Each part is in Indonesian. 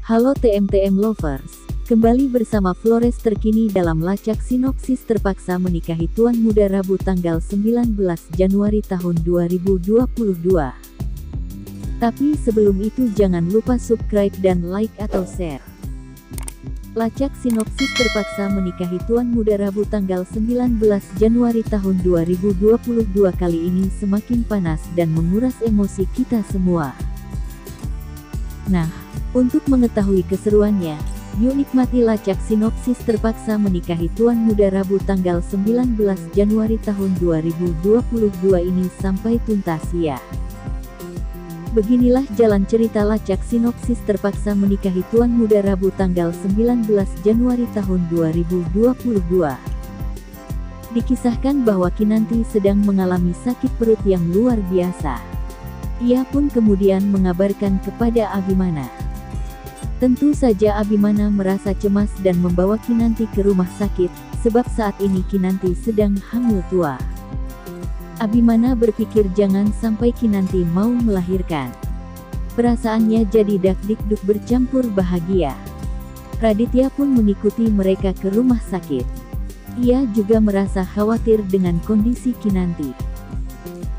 Halo TMTM Lovers, kembali bersama Flores terkini dalam lacak sinopsis terpaksa menikahi tuan muda Rabu tanggal 19 Januari tahun 2022. Tapi sebelum itu jangan lupa subscribe dan like atau share. Lacak sinopsis terpaksa menikahi tuan muda Rabu tanggal 19 Januari tahun 2022 kali ini semakin panas dan menguras emosi kita semua. Nah, untuk mengetahui keseruannya, yuk nikmati lacak sinopsis terpaksa menikahi tuan muda Rabu tanggal 19 Januari tahun 2022 ini sampai tuntas ya. Beginilah jalan cerita lacak sinopsis terpaksa menikahi tuan muda Rabu tanggal 19 Januari tahun 2022. Dikisahkan bahwa Kinanti sedang mengalami sakit perut yang luar biasa. Ia pun kemudian mengabarkan kepada Abimana. Tentu saja Abimana merasa cemas dan membawa Kinanti ke rumah sakit, sebab saat ini Kinanti sedang hamil tua. Abimana berpikir jangan sampai Kinanti mau melahirkan. Perasaannya jadi dak-dikduk bercampur bahagia. Raditya pun mengikuti mereka ke rumah sakit. Ia juga merasa khawatir dengan kondisi Kinanti.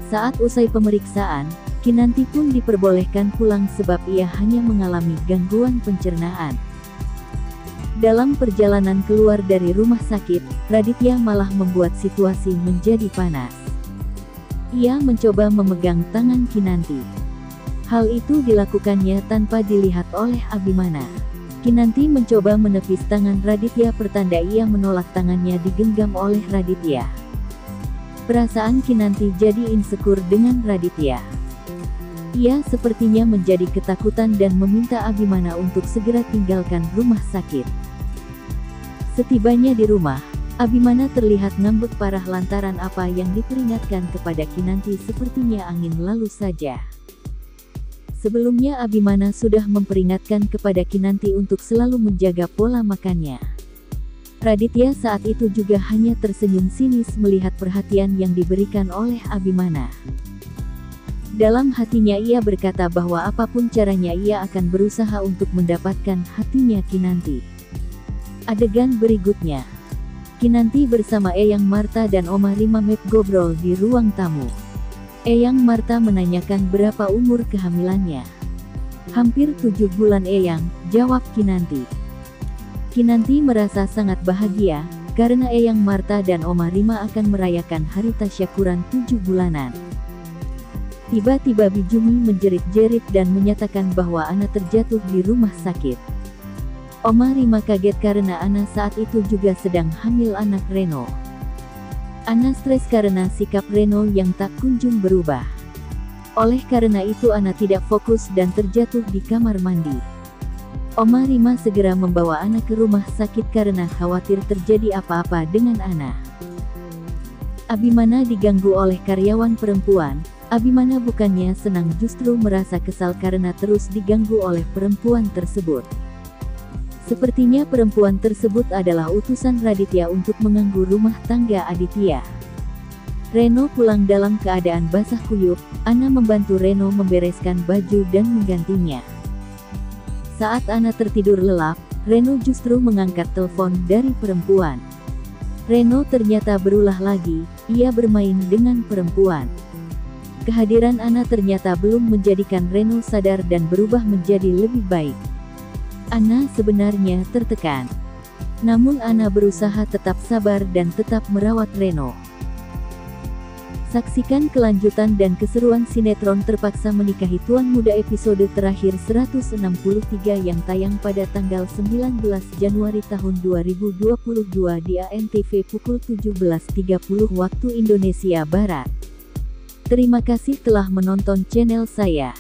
Saat usai pemeriksaan, Kinanti pun diperbolehkan pulang sebab ia hanya mengalami gangguan pencernaan. Dalam perjalanan keluar dari rumah sakit, Raditya malah membuat situasi menjadi panas. Ia mencoba memegang tangan Kinanti. Hal itu dilakukannya tanpa dilihat oleh Abimana. Kinanti mencoba menepis tangan Raditya pertanda ia menolak tangannya digenggam oleh Raditya. Perasaan Kinanti jadi insecure dengan Raditya. Ia sepertinya menjadi ketakutan dan meminta Abimana untuk segera tinggalkan rumah sakit. Setibanya di rumah, Abimana terlihat ngambek parah lantaran apa yang diperingatkan kepada Kinanti sepertinya angin lalu saja. Sebelumnya Abimana sudah memperingatkan kepada Kinanti untuk selalu menjaga pola makannya. Raditya saat itu juga hanya tersenyum sinis melihat perhatian yang diberikan oleh Abimana. Dalam hatinya ia berkata bahwa apapun caranya ia akan berusaha untuk mendapatkan hatinya Kinanti. Adegan berikutnya, Kinanti bersama Eyang Marta dan Oma Rima ngobrol di ruang tamu. Eyang Marta menanyakan berapa umur kehamilannya. Hampir 7 bulan Eyang, jawab Kinanti. Kinanti merasa sangat bahagia, karena Eyang Marta dan Oma Rima akan merayakan hari tasyakuran 7 bulanan. Tiba-tiba Bijumi menjerit-jerit dan menyatakan bahwa Ana terjatuh di rumah sakit. Oma Rima kaget karena Ana saat itu juga sedang hamil anak Reno. Ana stres karena sikap Reno yang tak kunjung berubah. Oleh karena itu Ana tidak fokus dan terjatuh di kamar mandi. Oma Rima segera membawa Ana ke rumah sakit karena khawatir terjadi apa-apa dengan Ana. Abimana diganggu oleh karyawan perempuan. Abimana bukannya senang, justru merasa kesal karena terus diganggu oleh perempuan tersebut. Sepertinya perempuan tersebut adalah utusan Raditya untuk mengganggu rumah tangga Aditya. Reno pulang dalam keadaan basah kuyup. Ana membantu Reno membereskan baju dan menggantinya. Saat Ana tertidur lelap, Reno justru mengangkat telepon dari perempuan. Reno ternyata berulah lagi, ia bermain dengan perempuan. Kehadiran Ana ternyata belum menjadikan Reno sadar dan berubah menjadi lebih baik. Ana sebenarnya tertekan. Namun Ana berusaha tetap sabar dan tetap merawat Reno. Saksikan kelanjutan dan keseruan sinetron Terpaksa Menikahi Tuan Muda episode terakhir 163 yang tayang pada tanggal 19 Januari tahun 2022 di ANTV pukul 17.30 waktu Indonesia Barat. Terima kasih telah menonton channel saya.